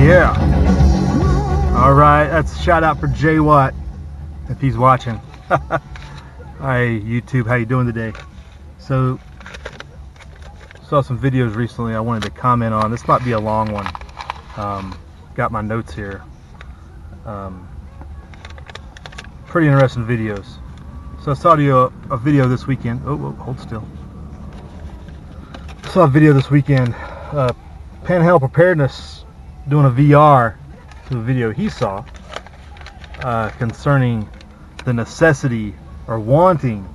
Yeah. All right, that's a shout out for Jay Watt if he's watching. Hi YouTube, how you doing today? So, saw some videos recently I wanted to comment on. This might be a long one. Got my notes here. Pretty interesting videos. So I saw a video this weekend. Oh, hold still. I saw a video this weekend. Panhandle Preparedness doing a VR to a video he saw concerning the necessity or wanting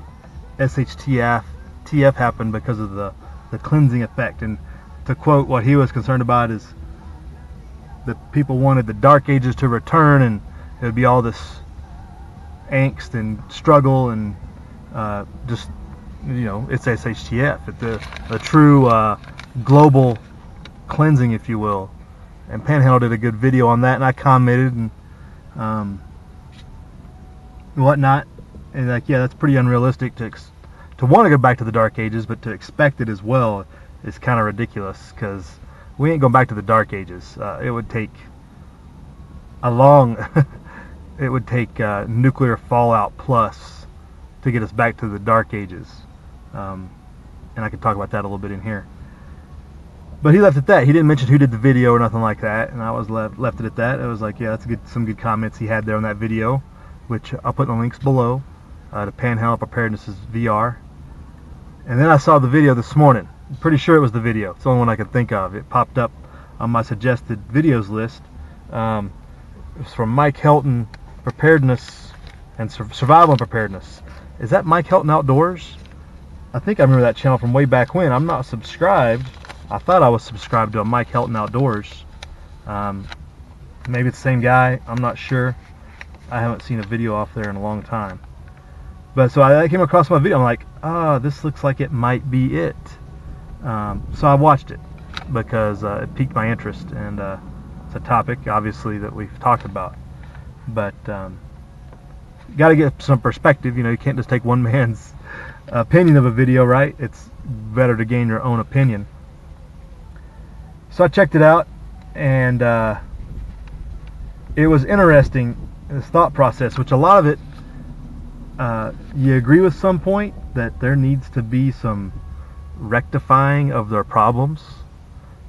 SHTF happen because of the cleansing effect. And to quote, what he was concerned about is that people wanted the Dark Ages to return, and it would be all this angst and struggle and just, you know, it's SHTF. It's a true global cleansing, if you will. And Panhandle did a good video on that, and I commented and whatnot, and like, yeah, that's pretty unrealistic to want to go back to the Dark Ages, but to expect it as well is kind of ridiculous, because we ain't going back to the Dark Ages. It would take a long it would take nuclear fallout plus to get us back to the Dark Ages, and I could talk about that a little bit in here. But he left it at that. He didn't mention who did the video or nothing like that, and I was left it at that. It was like, yeah, that's some good comments he had there on that video, which I'll put in the links below to Panhandle Preparedness' VR. And then I saw the video this morning. I'm pretty sure it was the video. It's the only one I could think of. It popped up on my suggested videos list. It was from Mike Helton, Preparedness and Survival and Preparedness. Is that Mike Helton Outdoors? I think I remember that channel from way back when. I'm not subscribed. I thought I was subscribed to a Mike Helton Outdoors. Maybe it's the same guy. I'm not sure. I haven't seen a video off there in a long time. But so I came across my video. I'm like, this looks like it might be it. So I watched it because it piqued my interest, and it's a topic, obviously, that we've talked about. But got to get some perspective. You know, you can't just take one man's opinion of a video, right? It's better to gain your own opinion. So I checked it out, and it was interesting, this thought process, which a lot of it, you agree with some point that there needs to be some rectifying of their problems.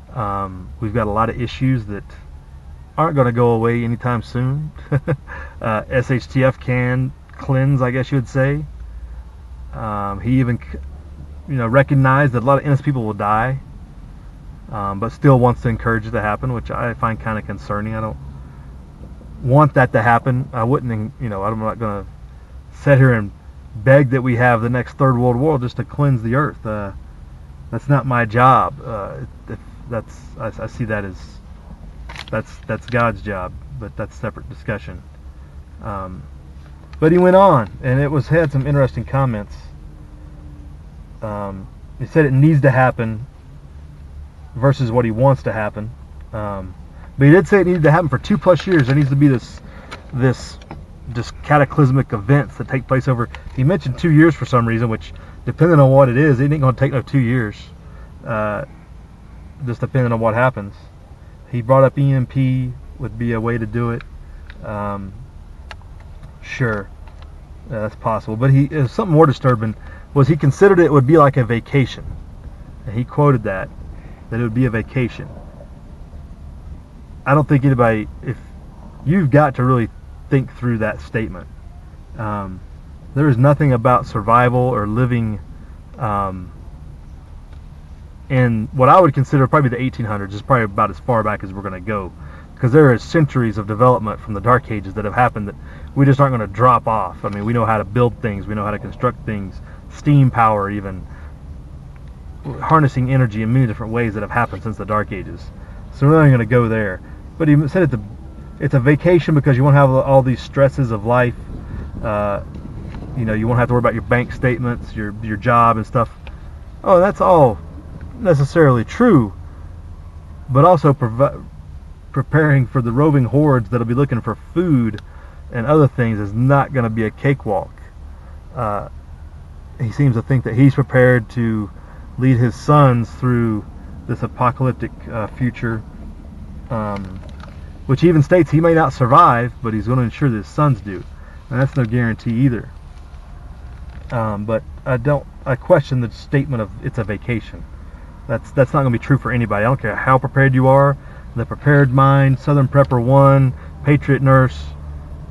We've got a lot of issues that aren't going to go away anytime soon. SHTF can cleanse, I guess you would say. He even, you know, recognized that a lot of innocent people will die, but still wants to encourage it to happen, which I find kind of concerning. I don't want that to happen. I wouldn't, you know, I'm not going to sit here and beg that we have the next third world war just to cleanse the earth. That's not my job. I see that as that's God's job, but that's a separate discussion. But he went on, and had some interesting comments. He said it needs to happen versus what he wants to happen. But he did say it needed to happen for 2+ years. There needs to be this just cataclysmic events that take place over. He mentioned 2 years for some reason, which, depending on what it is, it ain't going to take no 2 years. Just depending on what happens. He brought up EMP would be a way to do it. Sure, that's possible. But something more disturbing was he considered it would be like a vacation, and he quoted that it would be a vacation. I don't think anybody, if you've got to really think through that statement. There is nothing about survival or living in what I would consider probably the 1800s. Is probably about as far back as we're going to go, because there are centuries of development from the Dark Ages that have happened that we just aren't going to drop off. I mean, we know how to build things, we know how to construct things, steam power, even harnessing energy in many different ways that have happened since the Dark Ages. So we're not going to go there. But he said it's a vacation because you won't have all these stresses of life. You know, you won't have to worry about your bank statements, your job and stuff. Oh, that's all necessarily true, but also preparing for the roving hordes that'll be looking for food and other things is not going to be a cakewalk. He seems to think that he's prepared to lead his sons through this apocalyptic future. which even states he may not survive, but he's going to ensure that his sons do, and that's no guarantee either. But I question the statement of it's a vacation. That's not going to be true for anybody. I don't care how prepared you are, the Prepared Mind, Southern Prepper 1, Patriot Nurse,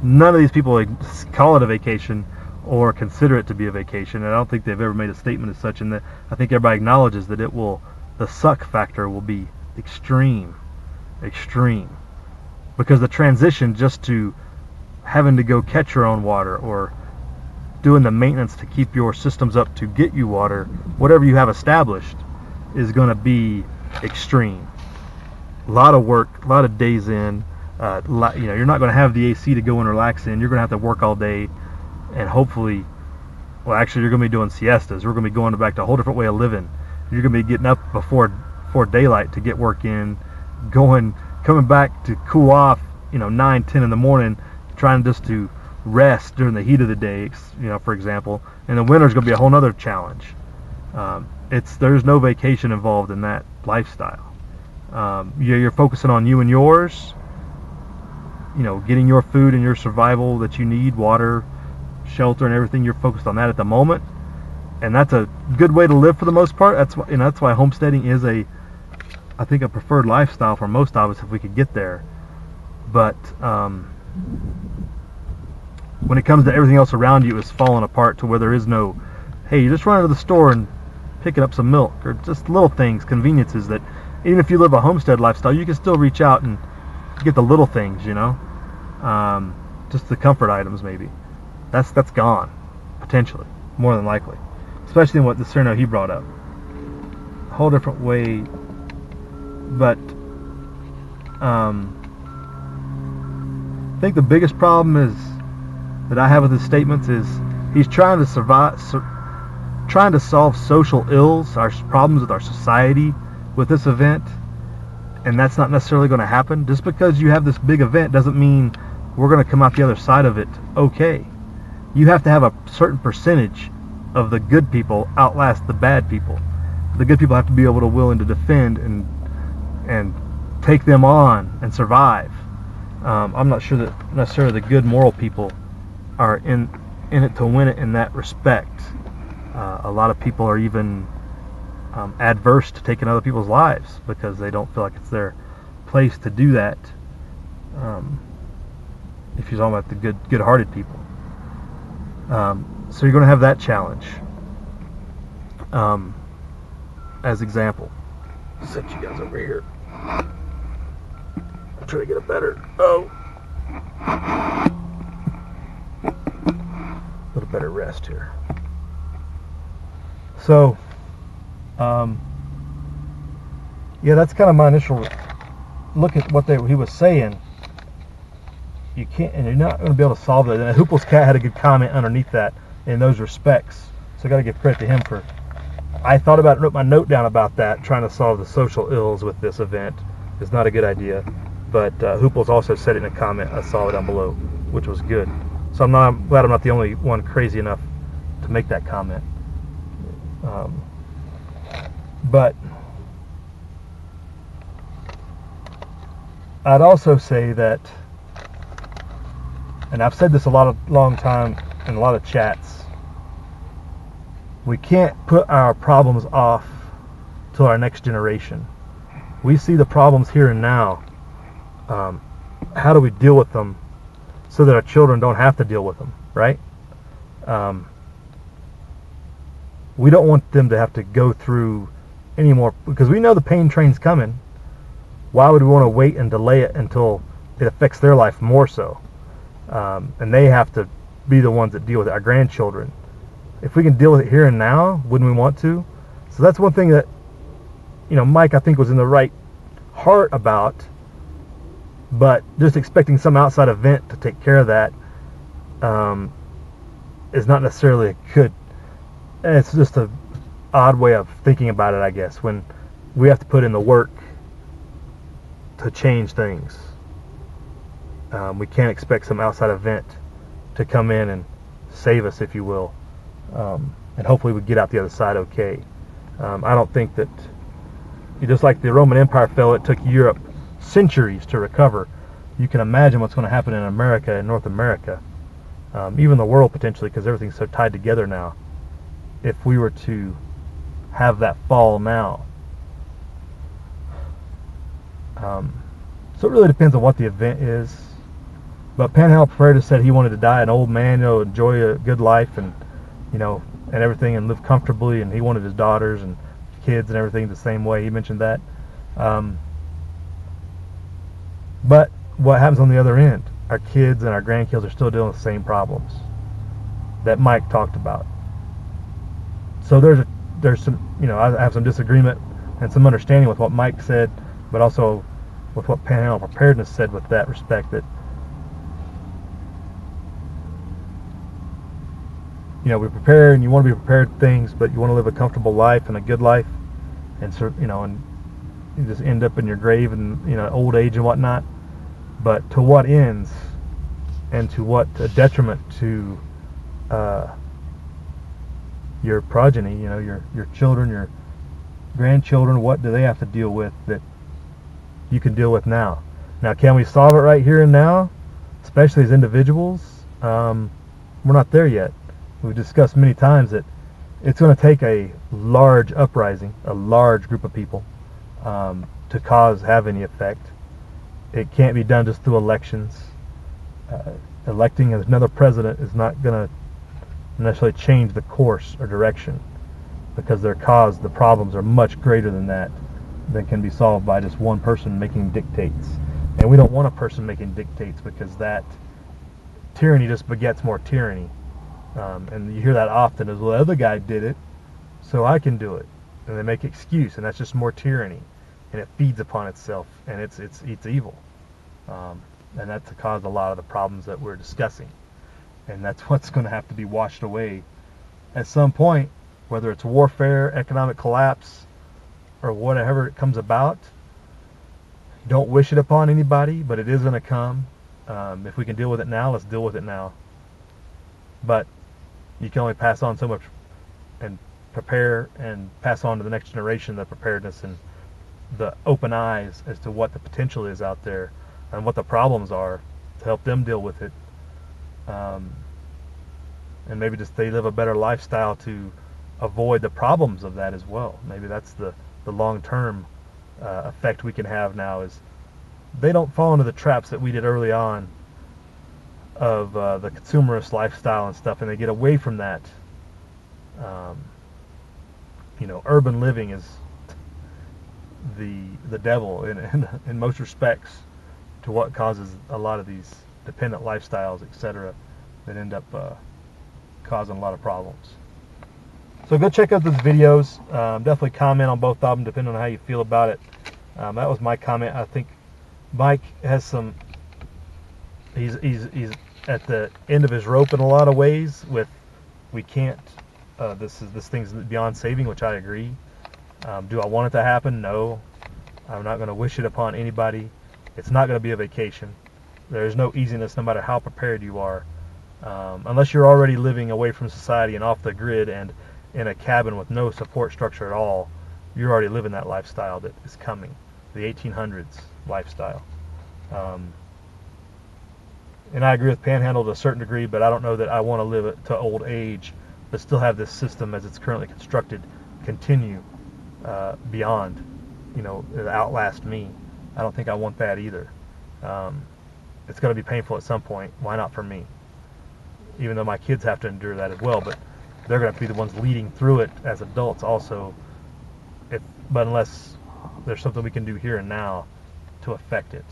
none of these people call it a vacation or consider it to be a vacation. And I don't think they've ever made a statement as such, and that I think everybody acknowledges that the suck factor will be extreme, because the transition just to having to go catch your own water or doing the maintenance to keep your systems up to get you water, whatever you have established, is going to be extreme. A lot of work, a lot of days in. You're not going to have the AC to go and relax in. You're going to have to work all day, and hopefully, well, actually, you're going to be doing siestas. We're going to be going back to a whole different way of living. You're going to be getting up before daylight to get work in, coming back to cool off, 9, 10 in the morning, trying just to rest during the heat of the day, for example. And the winter's going to be a whole nother challenge. There's no vacation involved in that lifestyle. You're focusing on you and yours, getting your food and your survival that you need, water, shelter, and everything. You're focused on that at the moment, and that's a good way to live for the most part. That's why homesteading is I think a preferred lifestyle for most of us if we could get there. But when it comes to everything else around you, is falling apart to where there is no, hey, you just run to the store and picking up some milk, or just little things, conveniences that even if you live a homestead lifestyle, you can still reach out and get the little things, just the comfort items maybe. That's gone, potentially, more than likely, especially in what the scenario he brought up. A whole different way, but I think the biggest problem that I have with his statements is he's trying to solve social ills, our problems with our society, with this event, and that's not necessarily going to happen. Just because you have this big event doesn't mean we're going to come out the other side of it okay. You have to have a certain percentage of the good people outlast the bad people. The good people have to be willing to defend and take them on and survive. I'm not sure that necessarily the good moral people are in it to win it in that respect. A lot of people are even adverse to taking other people's lives because they don't feel like it's their place to do that. If you're talking about the good-hearted people, so you're going to have that challenge. As example, set you guys over here. I'm trying to get a better. A little better rest here. So, yeah, that's kind of my initial look at what he was saying. You can't, and you're not going to be able to solve it. And Hoople's Cat had a good comment underneath that in those respects. So I got to give credit to him for. I thought about it, wrote my note down about that. Trying to solve the social ills with this event is not a good idea. But Hoople's also said it in a comment I saw down below, which was good. So I'm glad I'm not the only one crazy enough to make that comment. But I'd also say that, and I've said this long time in a lot of chats, we can't put our problems off till our next generation. We see the problems here and now. How do we deal with them so that our children don't have to deal with them, right? We don't want them to have to go through any more, because we know the pain train's coming. Why would we want to wait and delay it until it affects their life more so? And they have to be the ones that deal with it, our grandchildren. If we can deal with it here and now, wouldn't we want to? So that's one thing that, Mike, I think, was in the right heart about, but just expecting some outside event to take care of that is not necessarily a good. It's just an odd way of thinking about it, I guess, when we have to put in the work to change things. We can't expect some outside event to come in and save us, if you will, and hopefully we get out the other side okay. I don't think that, just like the Roman Empire fell, it took Europe centuries to recover. you can imagine what's going to happen in America and North America, even the world potentially, because everything's so tied together now. If we were to have that fall now, so it really depends on what the event is. But Panhandle Preparedness said he wanted to die an old man, enjoy a good life and and everything, and live comfortably, and he wanted his daughters and kids and everything the same way. He mentioned that. But what happens on the other end? Our kids and our grandkids are still dealing with the same problems that Mike talked about. So there's some, I have some disagreement and some understanding with what Mike said, but also with what Panhandle Preparedness said with that respect, that we prepare, and you want to be prepared for things, but you want to live a comfortable life and a good life, and and you just end up in your grave and old age and whatnot. But to what ends, and to what detriment to your progeny, your children, your grandchildren? What do they have to deal with that you can deal with now? Now, can we solve it right here and now, especially as individuals? We're not there yet. We've discussed many times that it's going to take a large uprising, a large group of people, to have any effect. It can't be done just through elections. Electing another president is not going to necessarily change the course or direction, because the problems are much greater than that, than can be solved by just one person making dictates. And we don't want a person making dictates, because that tyranny just begets more tyranny. And you hear that often as, well, the other guy did it, so I can do it. And they make excuse, and that's just more tyranny. And it feeds upon itself, and it's evil. And that's caused a lot of the problems that we're discussing. And that's what's going to have to be washed away at some point, whether it's warfare, economic collapse, or whatever it comes about. Don't wish it upon anybody, but it is going to come. If we can deal with it now, let's deal with it now. But you can only pass on so much, and prepare and pass on to the next generation the preparedness and the open eyes as to what the potential is out there and what the problems are, to help them deal with it. And maybe just they live a better lifestyle to avoid the problems of that as well. Maybe that's the long-term effect we can have now, is they don't fall into the traps that we did early on of the consumerist lifestyle and stuff, and they get away from that. Urban living is the devil in most respects, to what causes a lot of these dependent lifestyles, etc., that end up causing a lot of problems. So go check out those videos. Definitely comment on both of them, depending on how you feel about it. That was my comment. I think Mike has some. He's at the end of his rope in a lot of ways. We can't. This thing's beyond saving, which I agree. Do I want it to happen? No. I'm not going to wish it upon anybody. It's not going to be a vacation. There is no easiness, no matter how prepared you are, unless you're already living away from society and off the grid and in a cabin with no support structure at all. You're already living that lifestyle that is coming, the 1800s lifestyle. And I agree with Panhandle to a certain degree, but I don't know that I want to live it to old age, but still have this system as it's currently constructed continue beyond, outlast me. I don't think I want that either. It's going to be painful at some point. Why not for me? Even though my kids have to endure that as well, but they're going to be the ones leading through it as adults also. But unless there's something we can do here and now to affect it.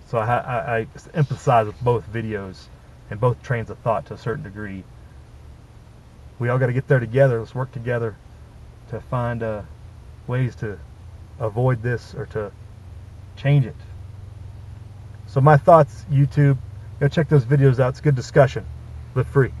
So I empathize with both videos and both trains of thought to a certain degree. We all got to get there together. Let's work together to find ways to avoid this or to change it. So my thoughts, YouTube, go check those videos out. It's a good discussion. Live free.